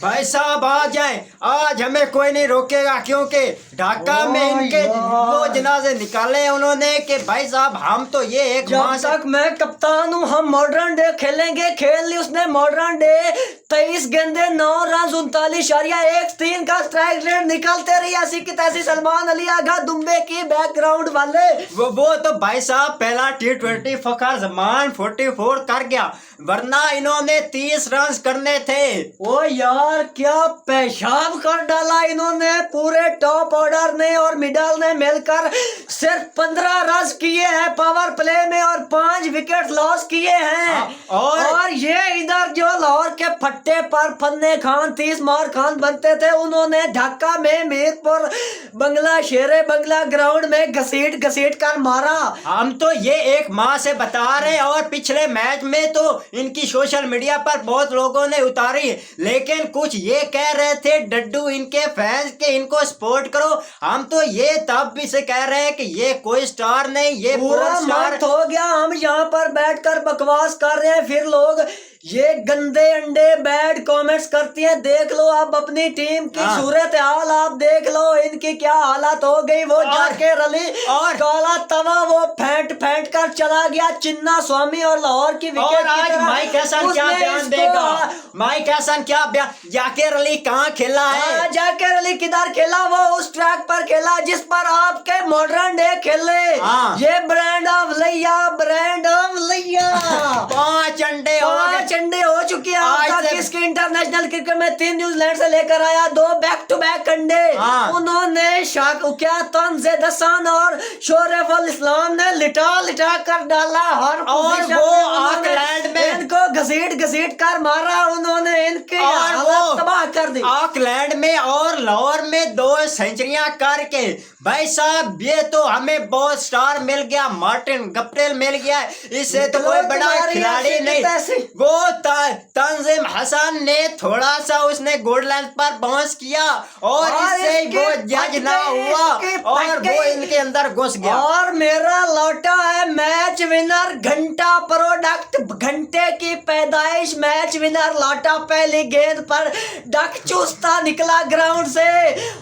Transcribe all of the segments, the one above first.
भाई साहब आ जाएं, आज हमें कोई नहीं रोकेगा क्योंकि ढाका में इनके वो जनाजे निकाले उन्होंने कि भाई साहब हम तो ये एक जब तक मैं कप्तान हूँ हम मॉडर्न डे खेलेंगे। खेल ली उसने मॉडर्न डे, 23 गेंदे 9 रन 39.13 का स्ट्राइक रेट। निकलते रही ऐसी की तैसी सलमान अली आगा दुम्बे की बैकग्राउंड वाले। वो तो भाई साहब पहला T20 फखर जमान 44 कर गया, वरना इन्होंने 30 रन करने थे। ओ यार क्या पेशाब कर डाला इन्होंने। पूरे टॉप ऑर्डर ने और मिडल ने मिलकर सिर्फ 15 रन किए हैं पावर प्ले में और 5 विकेट लॉस किए हैं। और ये इधर जो लाहौर के फट्टे पर फन्ने खान 30 मार खान बनते थे, उन्होंने ढाका में मीरपुर बंगला शेरे बंगला ग्राउंड में घसीट घसीट कर मारा। हम तो ये एक माह से बता रहे हैं और पिछले मैच में तो इनकी सोशल मीडिया पर बहुत लोगों ने उतारी, लेकिन कुछ ये कह रहे थे डड्डू इनके फैंस के इनको सपोर्ट करो। हम तो ये तब भी से कह रहे हैं कि ये कोई स्टार नहीं, ये पूरा स्टार हो गया। हम यहाँ पर बैठकर बकवास कर रहे हैं, फिर लोग ये गंदे अंडे बैड कमेंट्स करती हैं। देख लो आप अपनी टीम की सूरत हाल, आप देख लो इनकी क्या हालत हो गई। वो जाके रली और काला तवा वो फेंट फेंट कर चला गया चिन्ना स्वामी और लाहौर की विकेट। आज माइक हसन क्या बयान देगा? माइक हसन क्या बयान? जाकिर अली कहाँ खेला है? जाकिर अली किधर खेला? वो उस ट्रैक पर खेला जिस पर आपके मॉडर्न डे खेले। ये ब्रांड ऑफ लैया, ब्रांड ऑफ लैया। 5 अंडे हो चुकी है आज तक। इसके इंटरनेशनल क्रिकेट में 3 न्यूजीलैंड से लेकर आया, 2 बैक टू बैक अंडे। उन्होंने क्या तंजे दसान और शोरेफुल इस्लाम ने लिटा लिटा कर डाला हर और वो ऑकलैंड में इनको घसीट घसीट कर मारा उन्होंने। इनके हालत तबाह कर दी। ऑकलैंड में और लाहौर में 2 सेंचुरियां करके भाई साहब ये तो हमें बहुत स्टार मिल गया, मार्टिन गप्टिल मिल गया, इससे तो कोई बड़ा खिलाड़ी नहीं। वो तंजीम हसन ने थोड़ा सा उसने गुड लेंथ पर बाउंस किया और इससे वो जज ना हुआ और वो इनके अंदर घुस गया। और मेरा लौटा है मैच विनर, घंटा प्रोडक्ट, घंटे की पैदाइश मैच विनर लौटा। पहली गेंद पर डक चूसता निकला ग्राउंड से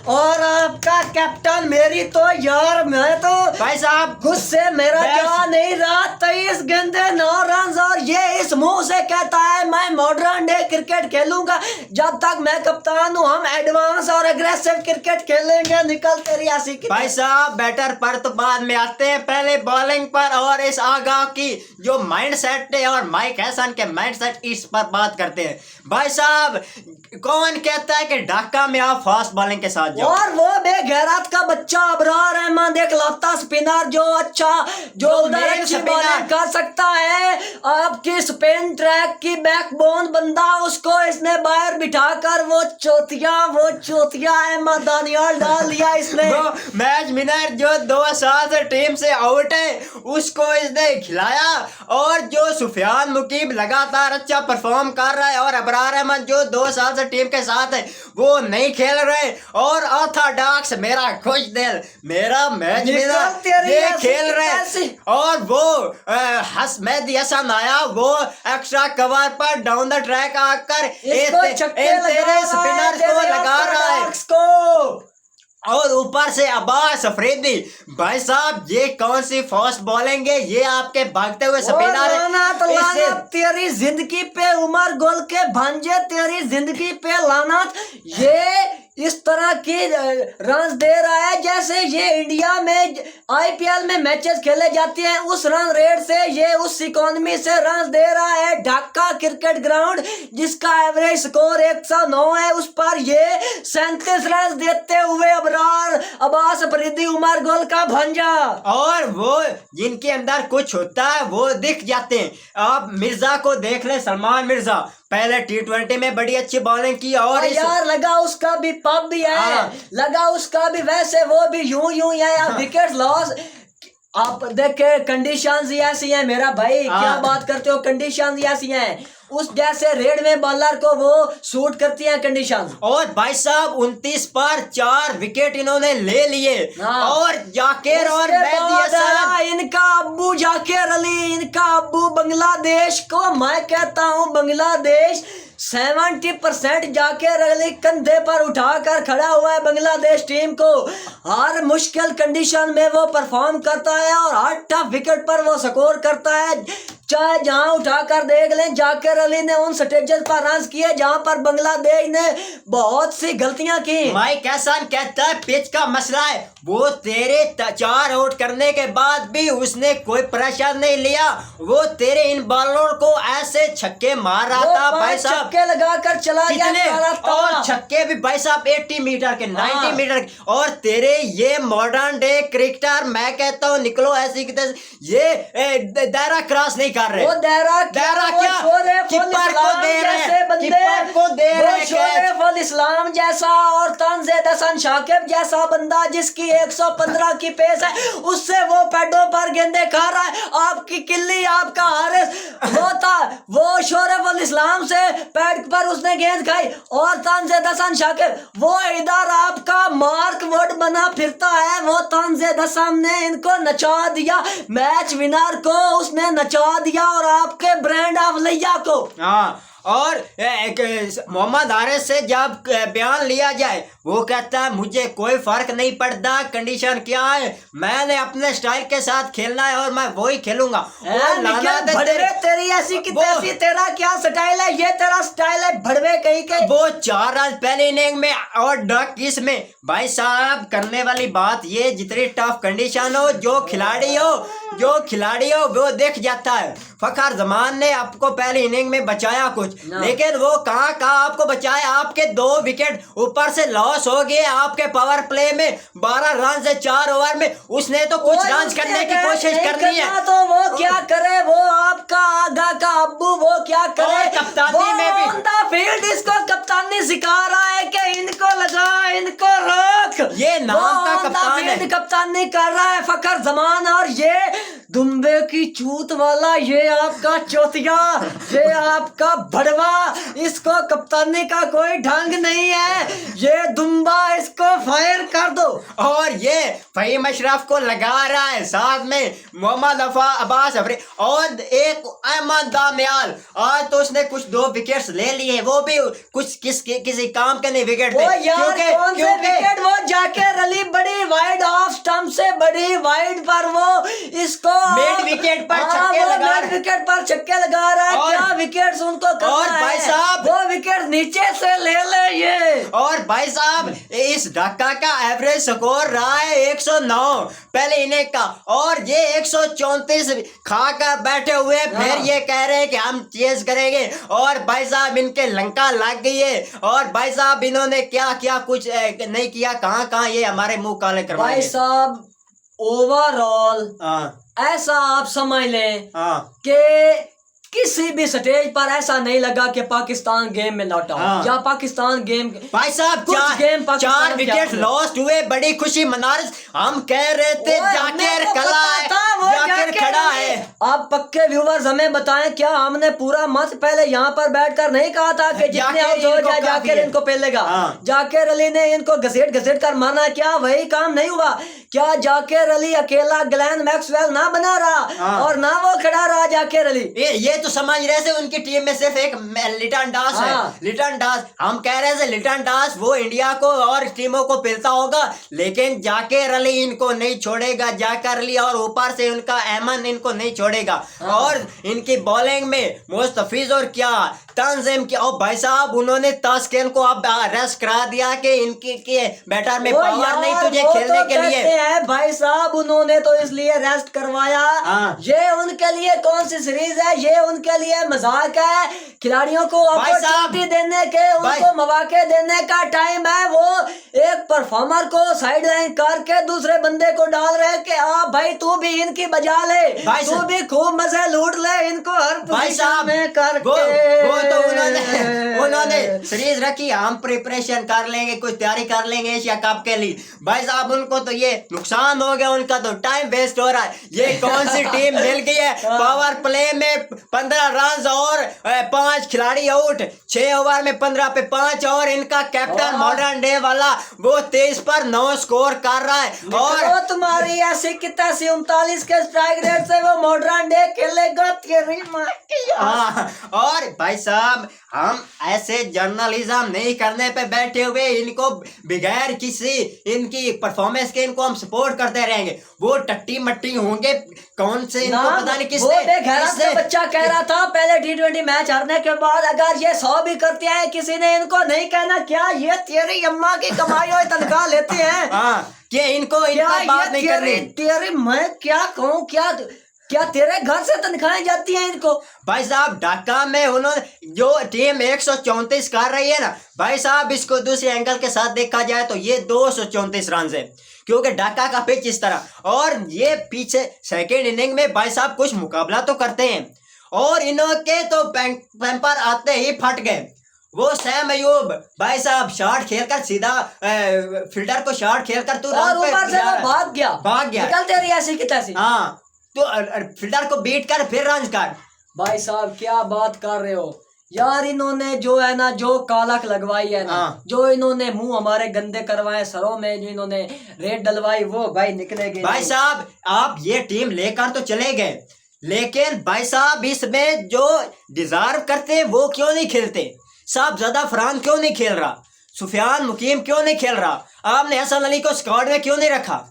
और आपका कैप्टन मेरी तो यार मैं तो भाई साहब गुस्से मेरा जा नहीं रहा। 23 गेंदे 9 रन और ये इस मुंह से कहता है मैं मॉडर्न डे क्रिकेट खेलूंगा। जब तक मैं कप्तान हूँ हम एडवांस और एग्रेसिव क्रिकेट खेलेंगे। निकलते रियासी की भाई साहब बैटर पर तो बाद में आते हैं, पहले बॉलिंग पर और इस आगाह की जो माइंड सेट है और माइक हसन के माइंड सेट इस पर बात करते हैं। भाई साहब कौन कहता है कि ढाका में आप फास्ट बॉलिंग के साथ जाओ? और वो बेगैरत का बच्चा अबरार अहमद एक लौता स्पिनर जो अच्छा जो उधर अच्छी बॉलिंग कर सकता है। आपकी स्पिन ट्रैक की बैकबोन बंदा, उसको इसने बाहर बिठाकर वो चौथिया अहमद दानियाल डाल दिया इसने। मैच विनर जो 2 साल से टीम से आउट है उसको इसने खिलाया और जो सुफियान मुकीब लगातार अच्छा परफॉर्म कर रहा है और अबरार अहमद जो 2 साल से टीम के साथ है वो नहीं खेल रहे और ऑर्थोडॉक्स मेरा खुश दिल मेरा मैच विनर ये खेल रहे और वो मेहदी हसन आया वो एक्स्ट्रा कवर पर डाउन द ट्रैक आकर तेरे स्पिनर को लगा रहा है और ऊपर से अब्बास अफरीदी। भाई साहब ये कौन सी फास्ट बॉलिंग है? ये आपके भागते हुए स्पिनर है। तेरी जिंदगी पे उमर गोल के भांजे, तेरी जिंदगी पे लानत। ये इस तरह की रन दे रहा है जैसे ये इंडिया में आईपीएल में मैचेस खेले जाते हैं उस रन रेट से ये उस इकोनॉमी से रन दे रहा है। ढाका क्रिकेट ग्राउंड जिसका एवरेज स्कोर 109 है उस पर ये 37 रन देते हुए अबरार अब्बास अफरीदी उमर गोल का भंजा। और वो जिनके अंदर कुछ होता है वो दिख जाते हैं। आप मिर्जा को देख ले, सलमान मिर्जा पहले T20 में बड़ी अच्छी बॉलिंग की और यार लगा उसका भी पब भी है, लगा उसका भी वैसे वो भी यूं ही है। विकेट लॉस आप देखे कंडीशंस ही ऐसी हैं मेरा भाई। क्या बात करते हो, कंडीशंस ही ऐसी हैं। उस जैसे रेड में बॉलर को वो सूट करती है कंडीशन। और भाई साहब 29 पर 4 विकेट इन्होंने ले लिए। हाँ। और जाकिर और उसके मेहदी बाद हसन, आया इनका अब्बू जाकिर अली, इनका अब्बू बांग्लादेश को, मैं कहता हूँ बांग्लादेश 70% जाकिर अली कंधे पर उठाकर खड़ा हुआ है बांग्लादेश टीम को। हर मुश्किल कंडीशन में वो परफॉर्म करता है और हर टफ विकेट पर वो स्कोर करता है। चाहे जहां उठाकर देख लें, जाकिर अली ने उन स्टेजेस पर रन किए जहां पर बांग्लादेश ने बहुत सी गलतियां की। माइक हसन कहता है पिच का मसला है। वो तेरे 4 आउट करने के बाद भी उसने कोई प्रेशर नहीं लिया। वो तेरे इन बॉलर को ऐसे छक्के मार रहा था भाई साहब, छक्के लगाकर चला गया कितने, काला ताला। और छक्के भी भाई साहब 80 मीटर के, 90 हाँ। मीटर के। और तेरे ये मॉडर्न डे क्रिकेटर, मैं कहता हूँ निकलो ऐसी की तरह, ये दायरा क्रॉस नहीं कर रहे। वो दायरा क्या, वो क्या कीपर को दे रहे हैं, कीपर को दे रहे हैं शोरेफुल इस्लाम जैसा और तंजीद हसन शाकिब जैसा बंदा जिसकी 115 की पेस है, उससे वो पैडों पर गेंदे खा रहा है। आपकी किल्ली, आपका हारिस वो था, वो शोरेफुल इस्लाम से पैड पर उसने गेंद खाई। और तंजीद हसन शाकिब वो इधर आपका मार्क वुड बना फिरता है। वो तंजीद हसन ने इनको नचा दिया, मैच विनर को उसने नचा दिया और आपके ब्रांड अवलिया को। हाँ। और मोहम्मद हारिस से जब बयान लिया जाए, वो कहता है मुझे कोई फर्क नहीं पड़ता कंडीशन क्या है, मैंने अपने स्टाइल के साथ खेलना है और मैं वही खेलूंगा। तेरी ऐसी की तैसी, तेरा क्या स्टाइल है? ये तेरा स्टाइल है भड़वे कहीं के। वो 4 रन पहले इनिंग में और डक इसमें। भाई साहब करने वाली बात ये, जितनी टफ कंडीशन हो, जो खिलाड़ी हो वो देख जाता है। फखर जमान ने आपको पहली इनिंग में बचाया कुछ, लेकिन वो कहाँ आपको बचाया। आपके 2 विकेट ऊपर से लॉस हो गए आपके पावर प्ले में 12 रन से 4 ओवर में। उसने तो कुछ रन करने की कोशिश करनी है, तो वो क्या करे? वो आपका आगा का अब्बू वो क्या करे? कप्तानी में भी ऑन द फील्ड इसको कप्तानी सिखा रहा है कि इनको लगा, इनको रोक। ये नाम का कप्तान है, कप्तानी कर रहा है फखर जमान। और ये दुम्बे की चूत वाला, ये आपका चौथिया, ये आपका भड़वा, इसको कप्तानी का कोई ढंग नहीं है। ये दुम्बा, इसको फायर कर दो। और ये फहीम अशरफ को लगा रहा है, साथ में मोहम्मद अब्बास अफरी और एक अहमद दानियाल। आज तो उसने कुछ 2 विकेट्स ले लिए, वो भी कुछ किसी काम के नहीं विकेट थे। विकेट वो जाकिर अली बड़ी वाइड ऑफ स्टंप से बड़ी वाइड पर वो इसको मिड विकेट पर छक्के लगा रहा है। क्या विकेट्स उनको करना और भाई है? साहब वो विकेट नीचे से ले ये। और भाई साहब इस ढक्का का एवरेज स्कोर रहा है 109 पहले इनिंग का, और ये 134 खाकर बैठे हुए, फिर ये कह रहे हैं कि हम चेस करेंगे। और भाई साहब इनके लंका लग गई है। और भाई साहब इन्होंने क्या किया, कुछ नहीं किया, कहाँ ये हमारे मुंह काले करवाएंगे। भाई साहब ओवरऑल ऐसा आप समझ लें कि किसी भी स्टेज पर ऐसा नहीं लगा कि पाकिस्तान गेम में लौटा या पाकिस्तान गेम। भाई साहब 4 विकेट लॉस्ट हुए, बड़ी खुशी मना रहे। हम कह रहे थे जाकिर कला है, जाकिर खड़ा है। आप पक्के व्यूवर्स हमें बताएं, क्या हमने पूरा मत पहले यहाँ पर बैठकर नहीं कहा था कि जितने आउट हो जाए जाकिर इनको पेलेगा? जाकिर अली ने इनको घसीट कर मारना, क्या वही काम नहीं हुआ? क्या जाकिर अली अकेला ग्लेन मैक्सवेल ना बना रहा और ना वो खड़ा रहा जाकिर अली? ये तो समझ रहे थे उनकी टीम में सिर्फ एक लिटन दास है। लिटन दास, हम कह रहे थे लिटन दास वो इंडिया को और टीमों को पिलता होगा, लेकिन जाकिर अली इनको नहीं छोड़ेगा। जाकिर अली और ऊपर से उनका अहमद इनको नहीं छोड़ेगा। और इनकी बॉलिंग में मुस्तफिज और क्या तंजीम किया। और भाई साहब उन्होंने तास्किन को अब रेस्ट करा दिया कि इनके बैटर में पावर नहीं तुझे खेलने के लिए है। भाई साहब उन्होंने तो इसलिए रेस्ट करवाया, ये उनके लिए कौन सी सीरीज है? ये उनके लिए मजाक है। खिलाड़ियों को अपॉर्चुनिटी देने के, उनको मौके देने का टाइम है। वो एक परफॉर्मर को साइड लाइन करके दूसरे बंदे को डाल रहे कि आप भाई तू भी इनकी बजा ले, तू भी खूब मजे लूट ले, इनको हर भाई साहब में करके तो उन्होंने सीरीज रखी, हम प्रिपरेशन कर लेंगे, कुछ तैयारी कर लेंगे एशिया कप के लिए। भाई साहब उनको तो ये नुकसान हो गया, उनका तो टाइम वेस्ट हो रहा है। ये कौन सी टीम मिल गई है, पावर प्ले में 15 रन और 5 खिलाड़ी आउट, 6 ओवर में 15 पे 5, और इनका कैप्टन मॉडर्न डे वाला वो 23 पर 9 स्कोर कर रहा है। और तुम्हारी ऐसी कितना 39 के स्ट्राइक रेट से वो मॉडर्न डे खेलेगा तेरी माँ की। हाँ, और भाई साहब हम ऐसे जर्नलिज्म नहीं करने पे बैठे हुए, इनको बगैर किसी इनकी परफॉर्मेंस के इनको हम सपोर्ट करते रहेंगे। वो टट्टी मट्टी होंगे कौन से, इनको पता नहीं किसने बच्चा कह रहा था पहले T20 मैच हारने के बाद अगर ये 100 भी करते हैं किसी ने इनको नहीं कहना क्या ये तेरी अम्मा की कमाई हुई तनख्वाह लेते हैं। हाँ, कि इनको इनका बात नहीं करनी। तेरी मैं क्या कहूँ, क्या तेरे घर से तनख्वाहें जाती हैं इनको। भाई साहब ढाका में उन्होंने जो टीम 134 कर रही है ना भाई साहब, इसको दूसरे एंगल के साथ देखा जाए तो ये 234 रन है, क्योंकि ढाका का पिच इस तरह, और ये पीछे सेकेंड इनिंग में भाई साहब कुछ मुकाबला तो करते हैं, और इनके तो पैम्पर आते ही फट गए। वो सैम अयूब भाई साहब शॉट खेलकर सीधा फील्डर को शॉट खेलकर तू ऊपर से वो भाग गया निकलते रही ऐसी की तैसी। हाँ, तो फील्डर को बीट कर फिर रन कर। भाई साहब क्या बात कर रहे हो यार, इन्होंने जो है ना जो कालक लगवाई है ना, जो इन्होंने मुंह हमारे गंदे करवाए सरों में, जो इन्होंने रेत डलवाई वो भाई निकलेगी। भाई साहब आप ये टीम लेकर तो चले गए, लेकिन भाई साहब इसमें जो डिजर्व करते वो क्यों नहीं खेलते? साहब ज्यादा फरहान क्यों नहीं खेल रहा? सुफियान मुकीम क्यों नहीं खेल रहा? आपने हसन अली को स्क्वाड में क्यों नहीं रखा?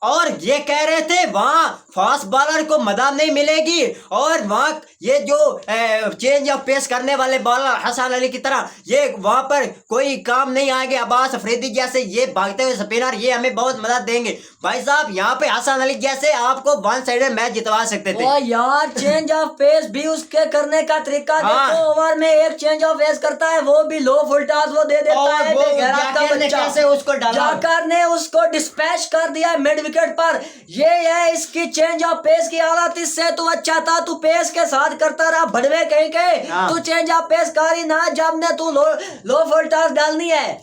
और ये कह रहे थे वहां फास्ट बॉलर को मदद नहीं मिलेगी, और वहां ये जो चेंज ऑफ पेस करने वाले बॉलर हसन अली की तरह ये वहां पर कोई काम नहीं आएंगे। अब्बास अफरीदी जैसे ये भागते हुए स्पिनर ये हमें बहुत मदद देंगे। भाई साहब यहाँ पे हसन अली जैसे आपको वन साइडेड मैच जितवा सकते थे। यार चेंज ऑफ पेस भी उसके करने का तरीका देखो, ओवर में एक चेंज ऑफ पेस करता है वो भी लो फुल टॉस वो दे देता है। कैसे उसको जाकर ने उसको डिस्पैच कर दिया मिड विकेट पर। ये है इसकी चेंज ऑफ पेस की हालत, इससे तू अच्छा था तू पेस के साथ करता रहा भड़वे कहीं के, तू चेंज ऑफ पेस कर ही ना जब ने तू लो फुल टॉस डालनी है।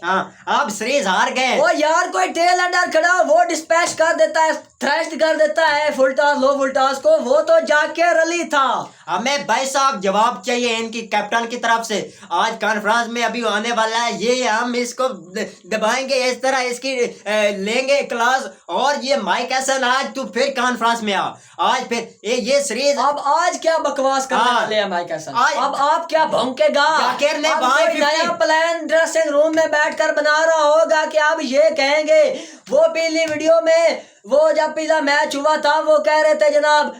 अब सीरीज हार गए। वो यार कोई टेल अंडर खड़ा वो डिस्पैच कर देता है, थ्रैश कर देता है फुल टॉस लो फुल टॉस को, वो तो जाके रली था। हमें भाई साहब जवाब चाहिए इनकी कैप्टन की तरफ से। आज कॉन्फ्रेंस में अभी आने वाला है, ये हम इसको दबाएंगे इस तरह, इसकी लेंगे क्लास। और ये माइक हसन आज तू फिर कॉन्फ्रेंस में आ, आज फिर ये सीरीज। अब आज क्या बकवास करने वाले हैं माइक हसन? अब आप क्या भौंकेगा? नया प्लान ड्रेसिंग रूम में बैठकर बना रहा होगा कि अब ये कहेंगे। वो पीली वीडियो में वो जब पीला मैच हुआ था वो कह रहे थे जनाब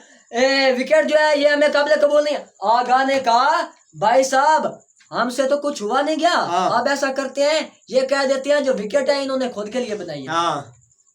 विकेट जो है ये हमें काबिल कबूल नहीं। आगा ने कहा भाई साहब हमसे तो कुछ हुआ नहीं गया। अब ऐसा करते हैं ये कह देते हैं जो विकेट है इन्होंने खुद के लिए बनाई है,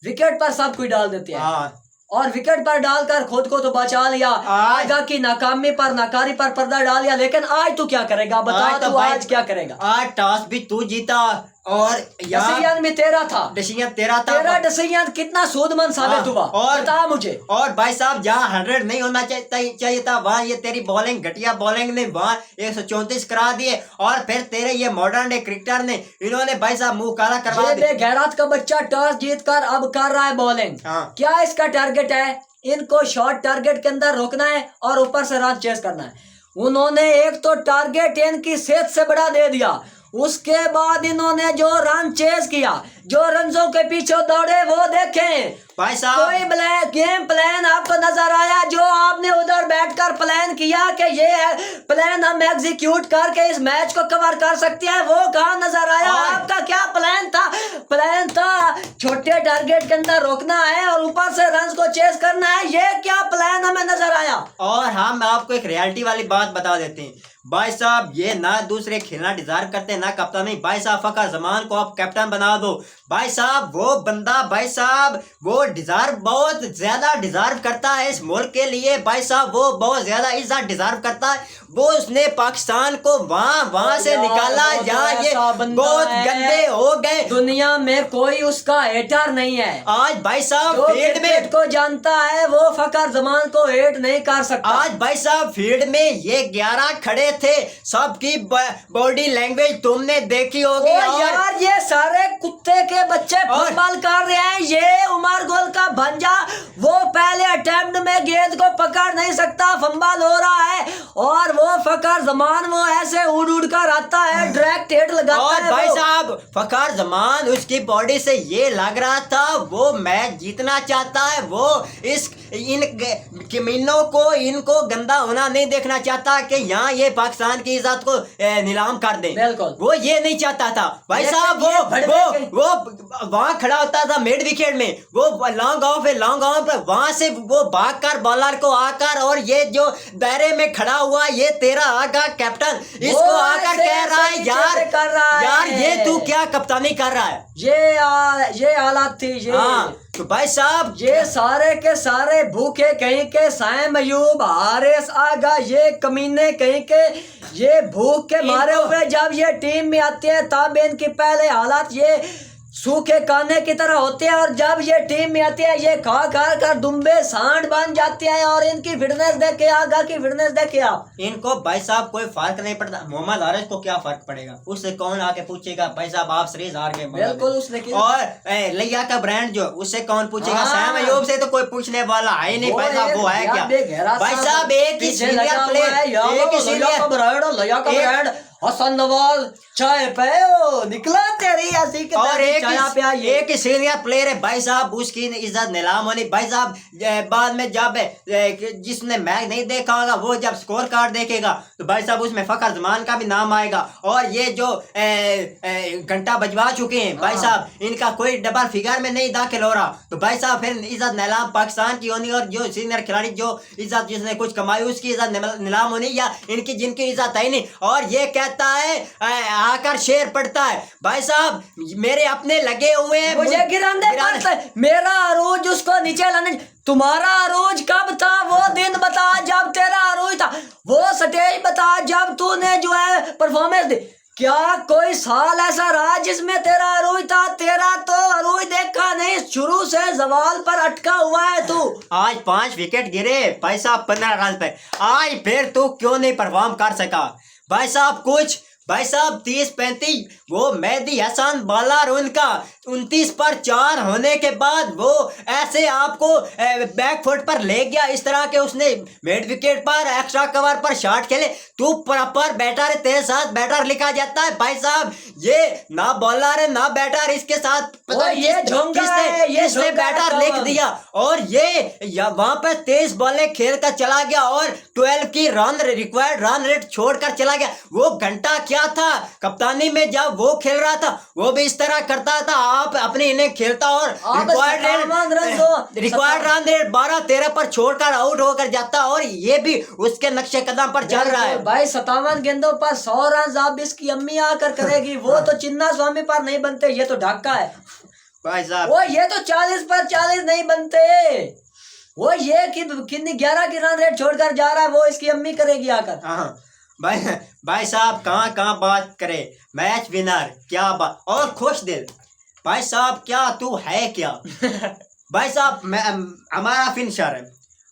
विकेट पर सब कुछ डाल देते हैं, और विकेट पर डालकर खुद को तो बचा लिया। आगा की नाकामी पर नाकारी पर पर्दा डाल लिया। लेकिन आज तू क्या करेगा बता? तो आज क्या करेगा? आज टॉस भी तू जीता और डिसीजन भी तेरा था। डिसीजन तेरा था। तेरा डिसीजन कितना सूदमंद साबित हुआ और बता मुझे। और भाई साहब जहाँ 100 नहीं होना चाहिए था वहाँ ये तेरी बॉलिंग घटिया बॉलिंग ने वहाँ 134 करा दिए। और फिर तेरे ये मॉडर्न डे क्रिकेटर ने इन्होंने भाई साहब मुंह काला करवा दिया। गैरात का बच्चा टॉस जीत कर अब कर रहा है बॉलिंग। क्या इसका टारगेट है? इनको शॉर्ट टारगेट के अंदर रोकना है और ऊपर से रन चेस करना है। उन्होंने एक तो टारगेट इनकी सेहत से बड़ा दे दिया, उसके बाद इन्होंने जो रन चेस किया, जो रनों के पीछे दौड़े वो देखें भाई साहब। कोई गेम प्लान आपको नजर आया जो आपने उधर बैठकर प्लान किया कि ये प्लान हम एग्जीक्यूट करके इस मैच को कवर कर सकते हैं, वो कहाँ नजर आया? आपका क्या प्लान था? प्लान था छोटे टारगेट के अंदर रोकना है और ऊपर से रन को चेस करना है। ये क्या प्लान हमें नजर आया? और हम आपको एक रियलिटी वाली बात बता देते हैं भाई साहब, ये ना दूसरे खेलना डिजार्व करते ना कप्तान नहीं। भाई साहब फखर जमान को आप कैप्टन बना दो। भाई साहब वो बंदा भाई साहब वो डिजार्व बहुत ज्यादा डिजार्व करता है इस मुल्क के लिए। भाई साहब वो बहुत ज्यादा इज्जत डिजार्व करता है। वो उसने पाकिस्तान को वहां से निकाला जहाँ ये ऐसा बंदा बहुत है, गंदे हो गए। दुनिया में कोई उसका हेटर नहीं है। आज भाई साहब जो फील्ड क्रिकेट में, को जानता है वो फकर जमान को हेट नहीं कर सकता। आज भाई साहब फील्ड में ये 11 खड़े थे, सबकी बॉडी लैंग्वेज तुमने देखी होगी। ओ यार ये सारे कुत्ते के बच्चे फुटबॉल कर रहे हैं। ये उमर गोल का भंजा, वो पहले अटेम्प्ट में गेंद को पकड़ नहीं सकता, फंबल हो रहा है, और वो फकर जमान वो ऐसे उड़ उड़ कर आता है, डायरेक्ट हेड लगाता और है। भाई साहब फकर जमान उसकी बॉडी से ये लग रहा था वो मैच जीतना चाहता है, वो इन कमीनों को, इनको गंदा होना नहीं देखना चाहता कि यहाँ ये पाकिस्तान की इज्जत को नीलाम कर दें। बिल्कुल वो ये नहीं चाहता था भाई साहब। वो वहाँ खड़ा होता था मिड विकेट में, वो लॉन्ग ऑफ है, लॉन्ग ऑफ है, वहां से वो भाग कर बॉलर को आकर, और ये जो दायरे में खड़ा हुआ ये तेरा आगा कैप्टन इसको आकर कह रहा है यार कर रहा है। यार ये तू क्या कप्तानी कर रहा है। ये हालात थी ये। हाँ तो भाई साहब ये सारे के सारे भूखे कहीं के, साइम अयूब, हारिस आगा, ये कमीने कहीं के, ये भूख के मारे हुए जब ये टीम में आते हैं तब इनकी पहले हालात ये सूखे काने की तरह होते हैं, और जब ये टीम में आते हैं ये खा खा कर दुम्बे सांड बन जाते हैं। और इनकी फिटनेस देखे, आगा की फिटनेस देखे आप, इनको भाई साहब कोई फर्क नहीं पड़ता। मोहम्मद हारिस को क्या फर्क पड़ेगा, उससे कौन आके पूछेगा भाई साहब आप सीरीज हार गए। बिल्कुल उसने और लिया का ब्रांड जो, उससे कौन पूछेगा। हाँ। सैम अयूब से तो कोई पूछने वाला है नहीं भाई साहब, वो है क्या भाई साहब। एक ही सीनियर प्लेयर, एक ही सीनियर हसन नवाज चाय पे निकला तेरी ऐसी के और एक ही सीनियर प्लेयर है भाई साहब, उसकी इज्जत नीलाम होनी भाई साहब। बाद में जब जिसने मैच नहीं देखा होगा वो जब स्कोर कार्ड देखेगा तो भाई साहब उसमें फकर जमान का भी नाम आएगा। और ये जो घंटा बजवा चुके हैं भाई साहब, इनका कोई डबल फिगर में नहीं दाखिल हो रहा, तो भाई साहब फिर इज्जत नीलाम पाकिस्तान की होनी। और जो सीनियर खिलाड़ी जो इज्जत जिसने कुछ कमाई उसकी इज्जत नीलाम होनी, या इनकी जिनकी इज्जत है नहीं। और ये कहता है आकर शेर पड़ता है भाई साहब, मेरे अपने लगे हुए हैं मुझे गिराने पड़ता है, मेरा अरूज उसको नीचे लाने। तुम्हारा अरूज कब था, वो दिन बता जब तेरा अरूज था, वो स्टेज बता जब तूने जो है परफॉर्मेंस दी। क्या कोई साल ऐसा रहा जिसमें तेरा अरूज था? तेरा तो अरूज देखा नहीं, शुरू से जवाल पर अटका हुआ है तू। आज 5 विकेट गिरे भाई साहब 15 रन पे, आज फिर तू क्यों नहीं परफॉर्म कर सका भाई साहब कुछ। भाई साहब 30-35 वो मेहदी हसन बॉलर उनका 29 पर 4 होने के बाद वो ऐसे आपको बैक फुट पर ले गया, इस तरह के उसने मिड विकेट पर एक्स्ट्रा कवर पर शॉट खेले। तू प्रॉपर बैटर है, तेरे साथ बैटर लिखा जाता है भाई साहब। ये ना बॉलर है ना बैटर, इसके साथ पता ये किसने बैटर लिख दिया। और ये वहां पर 23 बॉलें खेल कर चला गया और 12 की रन रिक्वायर्ड रन रेट छोड़कर चला गया। वो घंटा क्या था कप्तानी में जब वो खेल रहा था वो भी इस तरह करता था। आप अपने इन्हें खेलता और रिक्वायर्ड रन रेट 12-13 पर छोड़कर आउट होकर जाता, और ये भी उसके नक्शे कदम पर चल रहा है भाई। 57 गेंदों पर 100 रन अब इसकी अम्मी आकर करेगी। वो तो चिन्ना स्वामी पर नहीं बनते, ये तो ढाका है भाई साहब। वो ये तो 40 पर 40 नहीं बनते। वो ये कितनी 11 की रन रेट छोड़कर जा रहा है, वो इसकी अम्मी करेगी आकर। हाँ भाई साहब कहाँ बात करे, मैच विनर क्या बात, और खुश दिल भाई साहब। क्या तू है क्या भाई साहब। हमारा फिनिशर है,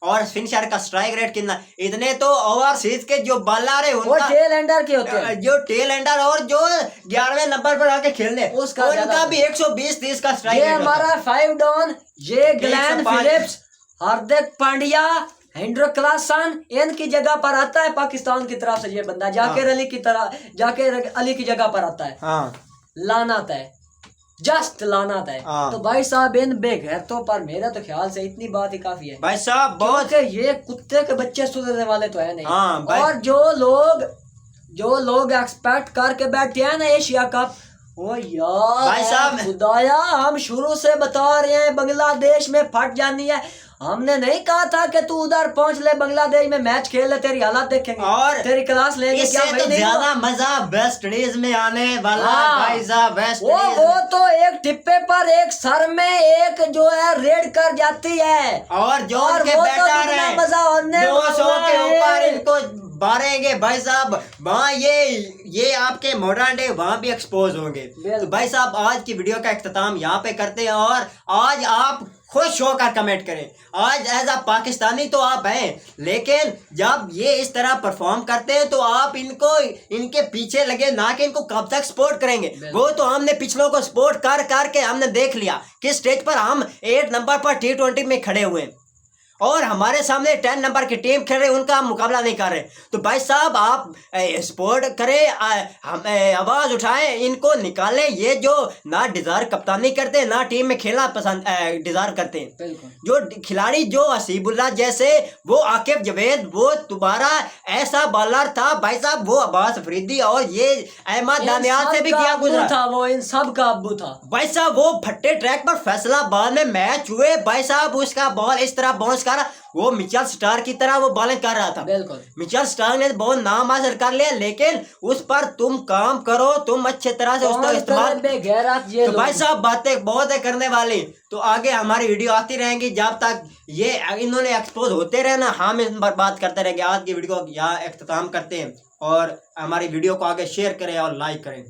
और फिनिशर का स्ट्राइक रेट कितना, इतने तो ओवरसीज के जो बॉलर है वो टेल एंडर के होते हैं, जो टेल एंडर और जो 11वें नंबर पर आके खेलने उनका भी 120-30 का स्ट्राइक रेट। ये हमारा 5 डॉन, ये Glenn Phillips, Hardik Pandya, हेंड्रो Klaasen इनकी जगह पर आता है पाकिस्तान की तरफ से। ये बंदा जाकिर अली की तरह, जाकिर अली की जगह पर आता है। लानत है, जस्ट लानत है। तो भाई साहब इन बेगैरतों पर मेरा तो ख्याल से इतनी बात ही काफी है भाई साहब। बहुत ये कुत्ते के बच्चे सुधरने वाले तो है नहीं। और जो लोग एक्सपेक्ट करके बैठे हैं ना एशिया कप, ओ यार भाई साहब खुदाया हम शुरू से बता रहे हैं बांग्लादेश में फट जानी है। हमने नहीं कहा था कि तू उधर पहुंच ले, बांग्लादेश में मैच खेल ले, तेरी हालत देखेंगे और तेरी क्लास लेंगे। इससे क्या तो भाई नहीं हुआ? ज्यादा मजा वेस्ट इंडीज में आने वाला है हाँ। भाई साहब। वेस्ट वो इंडीज तो एक टिप्पे पर एक सर में एक जो है रेड कर जाती है, और जो और उनके वो तो बैटर दुगना है मजा होने 200 वाला के है। ऊपर इनको मारेंगे भाई साहब। वहाँ ये आपके मॉडर्न डे वहाँ भी एक्सपोज होंगे। बिल्कुल। तो भाई साहब आज की वीडियो का इख्तिताम यहाँ पे करते हैं, और आज आप खुश होकर कमेंट करें। आज एज अ पाकिस्तानी तो आप हैं, लेकिन जब ये इस तरह परफॉर्म करते हैं तो आप इनको इनके पीछे लगे ना कि इनको कब तक सपोर्ट करेंगे। वो तो हमने पिछलों को सपोर्ट कर करके हमने देख लिया किस स्टेज पर हम 8 नंबर पर T20 में खड़े हुए हैं, और हमारे सामने 10 नंबर की टीम खेल रहे, उनका हम मुकाबला नहीं कर रहे। तो भाई साहब आप सपोर्ट करें, हम आवाज उठाएं, इनको निकालें। ये जो ना डिजायर कप्तानी करते, ना टीम में खेलना पसंद डिजायर करते हैं। बिल्कुल। जो खिलाड़ी जो हसीबुल्ला जैसे, वो आकिब जवेद, वो दोबारा ऐसा बॉलर था भाई साहब, वो अब्बास अफरीदी और ये अहमद दानियाल से भी क्या गुजरा था, वो इन सब का अब्बू था भाई साहब। वो फट्टे ट्रैक पर फैसलाबाद में मैच हुए भाई साहब, उसका बॉल इस तरह बाउंस कर, वो मिचेल स्टार की तरह वो बॉलिंग कर रहा था। बिल्कुल। मिचेल स्टार ने बहुत नाम हासिल कर लिया, लेकिन उस पर तुम काम करो, तुम अच्छे तरह से उसका इस्तेमाल। तो भाई साहब बातें बहुत है करने वाली, तो आगे हमारी वीडियो आती रहेंगी जब तक ये इन्होंने एक्सपोज होते रहे ना, हम इन पर बात करते रहेंगे। आज की वीडियो को यहाँ इख्तिताम करते हैं, और हमारी वीडियो को आगे शेयर करें और लाइक करें।